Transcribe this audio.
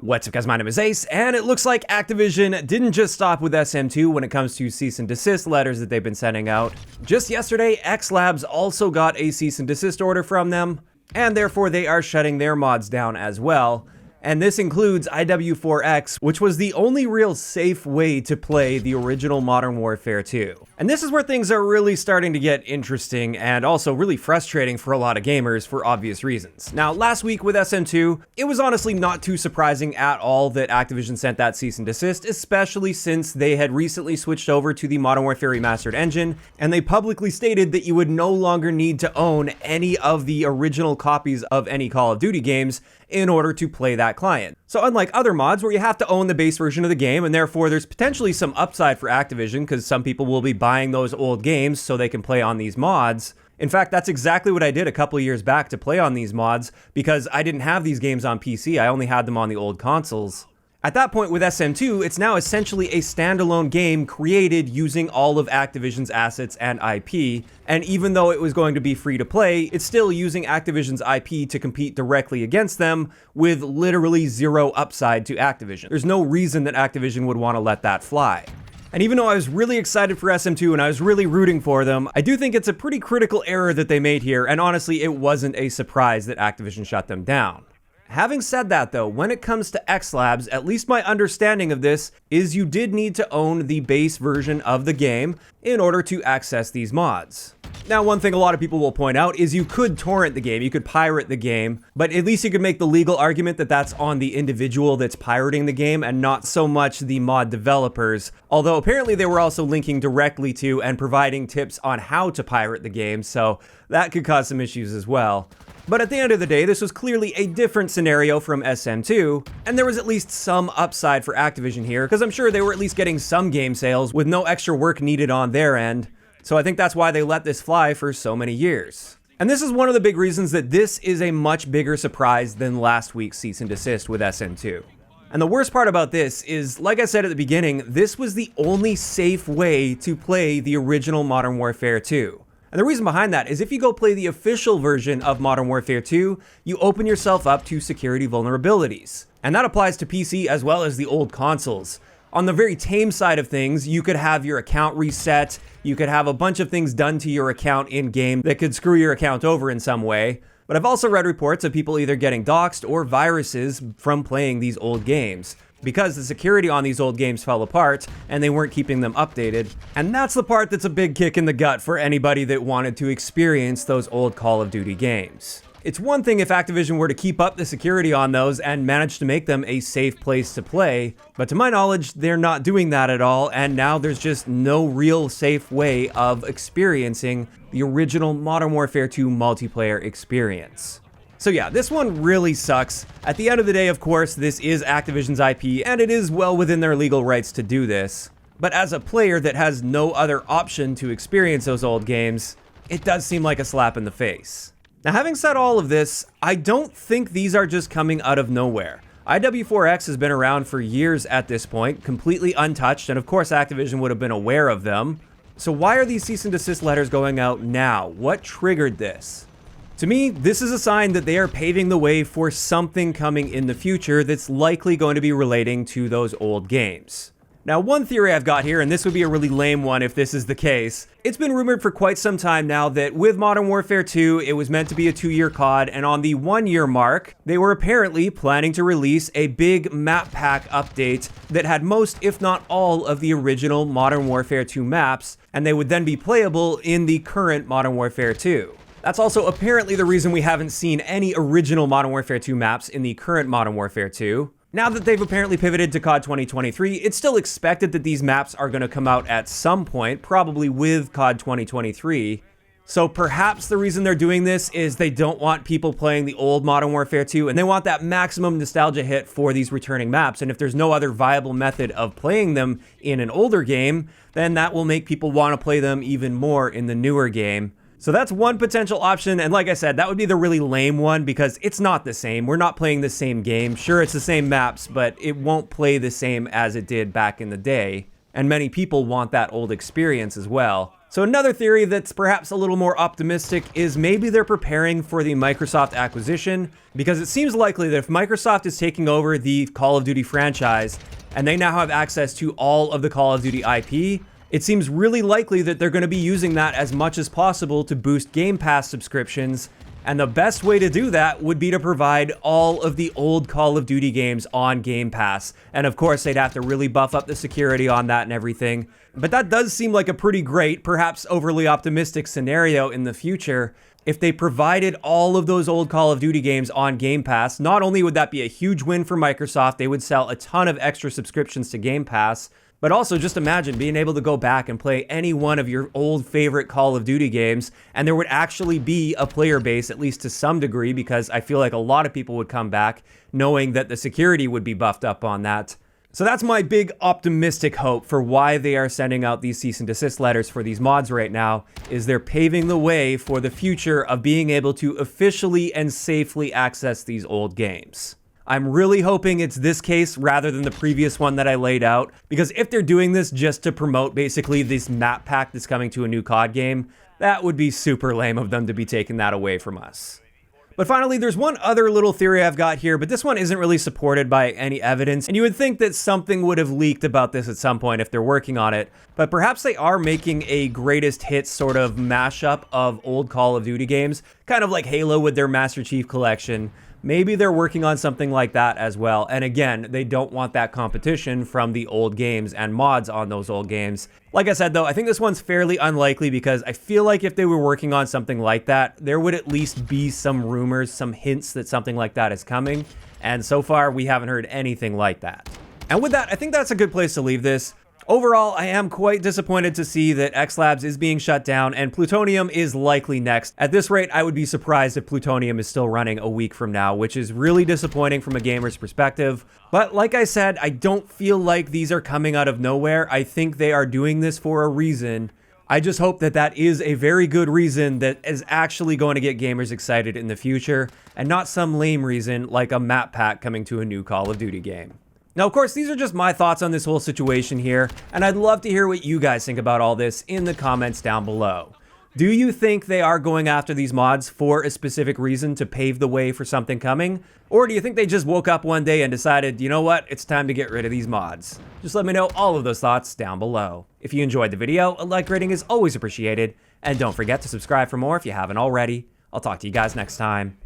What's up guys, my name is Ace, and it looks like Activision didn't just stop with SM2 when it comes to cease and desist letters that they've been sending out. Just yesterday, X Labs also got a cease and desist order from them, and therefore they are shutting their mods down as well. And this includes IW4X, which was the only real safe way to play the original Modern Warfare 2. And this is where things are really starting to get interesting and also really frustrating for a lot of gamers for obvious reasons. Now, last week with SM2, it was honestly not too surprising at all that Activision sent that cease and desist, especially since they had recently switched over to the Modern Warfare Remastered engine, and they publicly stated that you would no longer need to own any of the original copies of any Call of Duty games in order to play that client. So unlike other mods where you have to own the base version of the game, and therefore there's potentially some upside for Activision because some people will be buying those old games so they can play on these mods. In fact, that's exactly what I did a couple of years back to play on these mods because I didn't have these games on PC, I only had them on the old consoles. At that point with SM2, it's now essentially a standalone game created using all of Activision's assets and IP, and even though it was going to be free to play, it's still using Activision's IP to compete directly against them with literally zero upside to Activision. There's no reason that Activision would want to let that fly. And even though I was really excited for SM2 and I was really rooting for them, I do think it's a pretty critical error that they made here, and honestly, it wasn't a surprise that Activision shut them down. Having said that though, when it comes to X Labs, at least my understanding of this is you did need to own the base version of the game in order to access these mods. Now, one thing a lot of people will point out is you could torrent the game, you could pirate the game, but at least you could make the legal argument that that's on the individual that's pirating the game and not so much the mod developers, although apparently they were also linking directly to and providing tips on how to pirate the game, so that could cause some issues as well. But at the end of the day, this was clearly a different scenario from SM2, and there was at least some upside for Activision here, because I'm sure they were at least getting some game sales with no extra work needed on their end. So I think that's why they let this fly for so many years. And this is one of the big reasons that this is a much bigger surprise than last week's cease and desist with SM2. And the worst part about this is, like I said at the beginning, this was the only safe way to play the original Modern Warfare 2. And the reason behind that is if you go play the official version of Modern Warfare 2, you open yourself up to security vulnerabilities. And that applies to PC as well as the old consoles. On the very tame side of things, you could have your account reset, you could have a bunch of things done to your account in-game that could screw your account over in some way. But I've also read reports of people either getting doxxed or viruses from playing these old games, because the security on these old games fell apart and they weren't keeping them updated. And that's the part that's a big kick in the gut for anybody that wanted to experience those old Call of Duty games. It's one thing if Activision were to keep up the security on those and manage to make them a safe place to play, but to my knowledge, they're not doing that at all, and now there's just no real safe way of experiencing the original Modern Warfare 2 multiplayer experience. So yeah, this one really sucks. At the end of the day, of course, this is Activision's IP, and it is well within their legal rights to do this. But as a player that has no other option to experience those old games, it does seem like a slap in the face. Now, having said all of this, I don't think these are just coming out of nowhere. IW4X has been around for years at this point, completely untouched, and of course Activision would have been aware of them. So why are these cease and desist letters going out now? What triggered this? To me, this is a sign that they are paving the way for something coming in the future that's likely going to be relating to those old games. Now, one theory I've got here, and this would be a really lame one if this is the case, it's been rumored for quite some time now that with Modern Warfare 2, it was meant to be a 2-year CoD, and on the 1-year mark, they were apparently planning to release a big map pack update that had most, if not all, of the original Modern Warfare 2 maps, and they would then be playable in the current Modern Warfare 2. That's also apparently the reason we haven't seen any original Modern Warfare 2 maps in the current Modern Warfare 2. Now that they've apparently pivoted to CoD 2023, it's still expected that these maps are going to come out at some point, probably with CoD 2023. So perhaps the reason they're doing this is they don't want people playing the old Modern Warfare 2, and they want that maximum nostalgia hit for these returning maps. And if there's no other viable method of playing them in an older game, then that will make people want to play them even more in the newer game. So that's one potential option, and like I said, that would be the really lame one because it's not the same. We're not playing the same game. Sure, it's the same maps, but it won't play the same as it did back in the day, and many people want that old experience as well. So another theory that's perhaps a little more optimistic is maybe they're preparing for the Microsoft acquisition, because it seems likely that if Microsoft is taking over the Call of Duty franchise and they now have access to all of the Call of Duty IP, it seems really likely that they're going to be using that as much as possible to boost Game Pass subscriptions. And the best way to do that would be to provide all of the old Call of Duty games on Game Pass. And of course, they'd have to really buff up the security on that and everything. But that does seem like a pretty great, perhaps overly optimistic scenario in the future. If they provided all of those old Call of Duty games on Game Pass, not only would that be a huge win for Microsoft, they would sell a ton of extra subscriptions to Game Pass, but also just imagine being able to go back and play any one of your old favorite Call of Duty games, and there would actually be a player base, at least to some degree, because I feel like a lot of people would come back knowing that the security would be buffed up on that. So that's my big optimistic hope for why they are sending out these cease and desist letters for these mods right now, is they're paving the way for the future of being able to officially and safely access these old games. I'm really hoping it's this case rather than the previous one that I laid out, because if they're doing this just to promote basically this map pack that's coming to a new CoD game, that would be super lame of them to be taking that away from us. But finally, there's one other little theory I've got here, but this one isn't really supported by any evidence, and you would think that something would have leaked about this at some point if they're working on it, but perhaps they are making a greatest hits sort of mashup of old Call of Duty games, kind of like Halo with their Master Chief Collection. Maybe they're working on something like that as well. And again, they don't want that competition from the old games and mods on those old games. Like I said, though, I think this one's fairly unlikely because I feel like if they were working on something like that, there would at least be some rumors, some hints that something like that is coming. And so far, we haven't heard anything like that. And with that, I think that's a good place to leave this. Overall, I am quite disappointed to see that X Labs is being shut down and Plutonium is likely next. At this rate, I would be surprised if Plutonium is still running a week from now, which is really disappointing from a gamer's perspective. But like I said, I don't feel like these are coming out of nowhere. I think they are doing this for a reason. I just hope that that is a very good reason that is actually going to get gamers excited in the future, and not some lame reason like a map pack coming to a new Call of Duty game. Now, of course, these are just my thoughts on this whole situation here, and I'd love to hear what you guys think about all this in the comments down below. Do you think they are going after these mods for a specific reason to pave the way for something coming? Or do you think they just woke up one day and decided, you know what, it's time to get rid of these mods? Just let me know all of those thoughts down below. If you enjoyed the video, a like rating is always appreciated, and don't forget to subscribe for more if you haven't already. I'll talk to you guys next time.